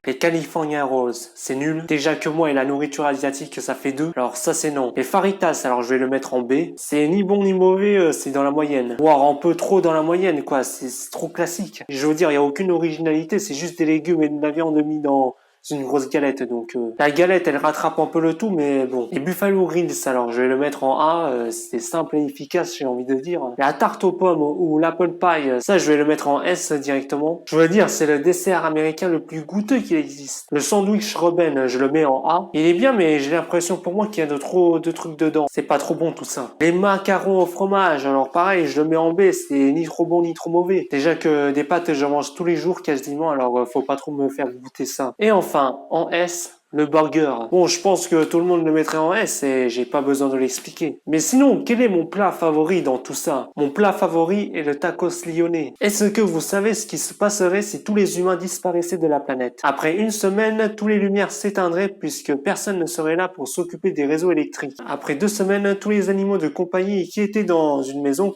Les California Rolls, c'est nul. Déjà que moi et la nourriture asiatique, ça fait 2. Alors ça c'est non. Les Faritas, alors je vais le mettre en B. C'est ni bon ni mauvais, c'est dans la moyenne. Voire un peu trop dans la moyenne, quoi. C'est trop classique. Je veux dire, il y a aucune originalité, c'est juste des légumes et de la viande mis dans une grosse galette, donc la galette elle rattrape un peu le tout, mais bon. Les Buffalo Grills, alors je vais le mettre en A, c'est simple et efficace, j'ai envie de dire. La tarte aux pommes ou l'apple pie, ça je vais le mettre en S directement. Je veux dire, c'est le dessert américain le plus goûteux qu'il existe. Le sandwich Robin, je le mets en A. Il est bien, mais j'ai l'impression pour moi qu'il y a trop de trucs dedans. C'est pas trop bon tout ça. Les macarons au fromage, alors pareil, je le mets en B, c'est ni trop bon ni trop mauvais. Déjà que des pâtes je mange tous les jours quasiment, alors faut pas trop me faire goûter ça. Et enfin, en S, le burger. Bon, je pense que tout le monde le mettrait en S et j'ai pas besoin de l'expliquer. Mais sinon, quel est mon plat favori dans tout ça? Mon plat favori est le tacos lyonnais. Est-ce que vous savez ce qui se passerait si tous les humains disparaissaient de la planète? Après une semaine, tous les lumières s'éteindraient puisque personne ne serait là pour s'occuper des réseaux électriques. Après 2 semaines, tous les animaux de compagnie qui étaient dans une maison,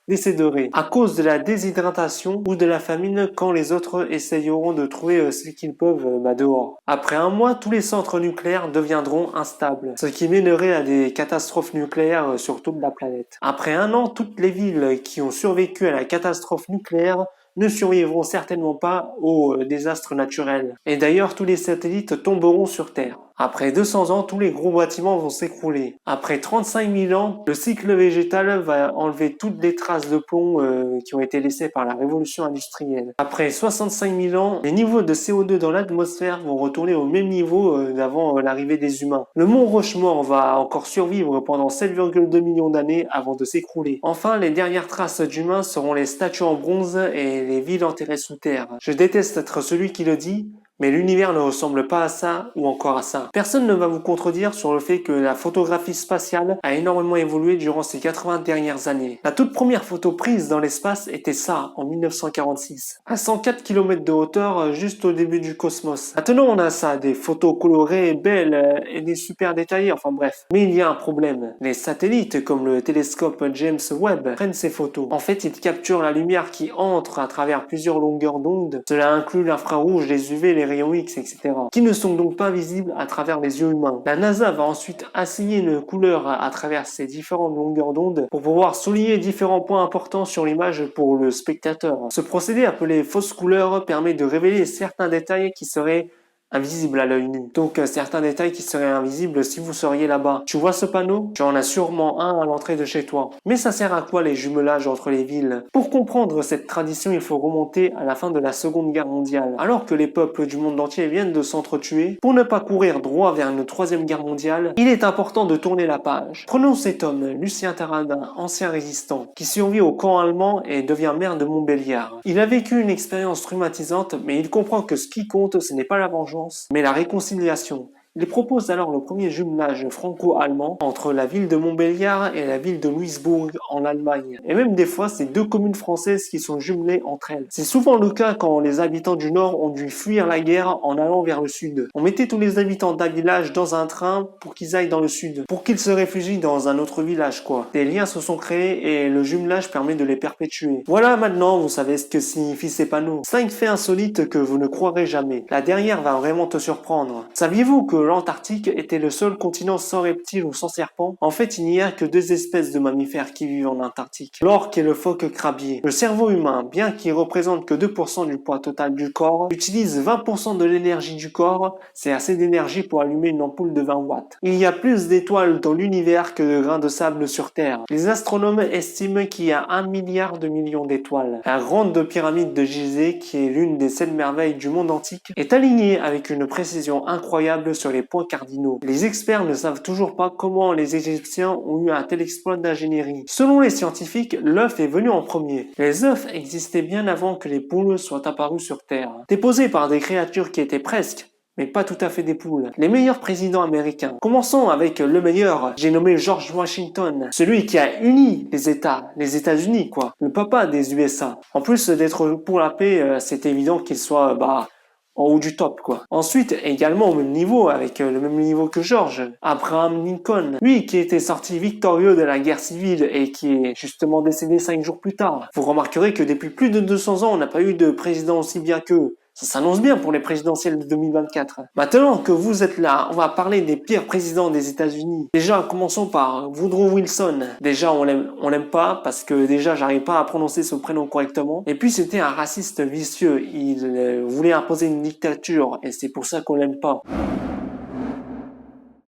décéderaient à cause de la déshydratation ou de la famine quand les autres essayeront de trouver ce qu'ils peuvent dehors. Après un mois, tous les centres nucléaires deviendront instables, ce qui mènerait à des catastrophes nucléaires sur toute la planète. Après un an, toutes les villes qui ont survécu à la catastrophe nucléaire ne survivront certainement pas aux désastres naturels. Et d'ailleurs, tous les satellites tomberont sur Terre. Après 200 ans, tous les gros bâtiments vont s'écrouler. Après 35 000 ans, le cycle végétal va enlever toutes les traces de plomb qui ont été laissées par la révolution industrielle. Après 65 000 ans, les niveaux de CO2 dans l'atmosphère vont retourner au même niveau d'avant l'arrivée des humains. Le mont Rochemort va encore survivre pendant 7,2 millions d'années avant de s'écrouler. Enfin, les dernières traces d'humains seront les statues en bronze et les villes enterrées sous terre. Je déteste être celui qui le dit, mais l'univers ne ressemble pas à ça ou encore à ça. Personne ne va vous contredire sur le fait que la photographie spatiale a énormément évolué durant ces 80 dernières années. La toute première photo prise dans l'espace était ça, en 1946. À 104 km de hauteur, juste au début du cosmos. Maintenant on a ça, des photos colorées, belles et des super détaillées, enfin bref. Mais il y a un problème. Les satellites, comme le télescope James Webb, prennent ces photos. En fait, ils capturent la lumière qui entre à travers plusieurs longueurs d'onde. Cela inclut l'infrarouge, les UV, les rayons X, etc., qui ne sont donc pas visibles à travers les yeux humains. La NASA va ensuite assigner une couleur à travers ces différentes longueurs d'onde pour pouvoir souligner différents points importants sur l'image pour le spectateur. Ce procédé appelé fausse couleur permet de révéler certains détails qui seraient invisible à l'œil nu. Donc certains détails qui seraient invisibles si vous seriez là-bas. Tu vois ce panneau? Tu en as sûrement un à l'entrée de chez toi. Mais ça sert à quoi les jumelages entre les villes? Pour comprendre cette tradition, il faut remonter à la fin de la Seconde Guerre mondiale. Alors que les peuples du monde entier viennent de s'entretuer, pour ne pas courir droit vers une Troisième Guerre mondiale, il est important de tourner la page. Prenons cet homme, Lucien Taradin, ancien résistant, qui survit au camp allemand et devient maire de Montbéliard. Il a vécu une expérience traumatisante, mais il comprend que ce qui compte, ce n'est pas la vengeance, mais la réconciliation. Il propose alors le premier jumelage franco-allemand entre la ville de Montbéliard et la ville de Louisbourg en Allemagne. Et même des fois, c'est 2 communes françaises qui sont jumelées entre elles. C'est souvent le cas quand les habitants du Nord ont dû fuir la guerre en allant vers le Sud. On mettait tous les habitants d'un village dans un train pour qu'ils aillent dans le Sud, pour qu'ils se réfugient dans un autre village, quoi. Des liens se sont créés et le jumelage permet de les perpétuer. Voilà, maintenant, vous savez ce que signifient ces panneaux. 5 faits insolites que vous ne croirez jamais. La dernière va vraiment te surprendre. Saviez-vous que l'Antarctique était le seul continent sans reptiles ou sans serpents? En fait, il n'y a que 2 espèces de mammifères qui vivent en Antarctique. L'orque et le phoque crabier. Le cerveau humain, bien qu'il représente que 2% du poids total du corps, utilise 20% de l'énergie du corps. C'est assez d'énergie pour allumer une ampoule de 20 watts. Il y a plus d'étoiles dans l'univers que de grains de sable sur Terre. Les astronomes estiment qu'il y a 1 milliard de millions d'étoiles. La grande pyramide de Gizeh, qui est l'une des 7 merveilles du monde antique, est alignée avec une précision incroyable sur les points cardinaux. Les experts ne savent toujours pas comment les Égyptiens ont eu un tel exploit d'ingénierie. Selon les scientifiques, l'œuf est venu en premier. Les œufs existaient bien avant que les poules soient apparues sur Terre. Déposés par des créatures qui étaient presque, mais pas tout à fait des poules. Les meilleurs présidents américains. Commençons avec le meilleur. J'ai nommé George Washington. Celui qui a uni les États-Unis, quoi. Le papa des USA. En plus d'être pour la paix, c'est évident qu'il soit, en haut du top, quoi. Ensuite, également au même niveau, avec le même niveau que George, Abraham Lincoln, lui qui était sorti victorieux de la guerre civile et qui est justement décédé 5 jours plus tard. Vous remarquerez que depuis plus de 200 ans, on n'a pas eu de président aussi bien qu'eux. Ça s'annonce bien pour les présidentielles de 2024. Maintenant que vous êtes là, on va parler des pires présidents des États-Unis. Déjà, commençons par Woodrow Wilson. Déjà, on l'aime pas parce que déjà, j'arrive pas à prononcer son prénom correctement. Et puis, c'était un raciste vicieux. Il voulait imposer une dictature et c'est pour ça qu'on l'aime pas.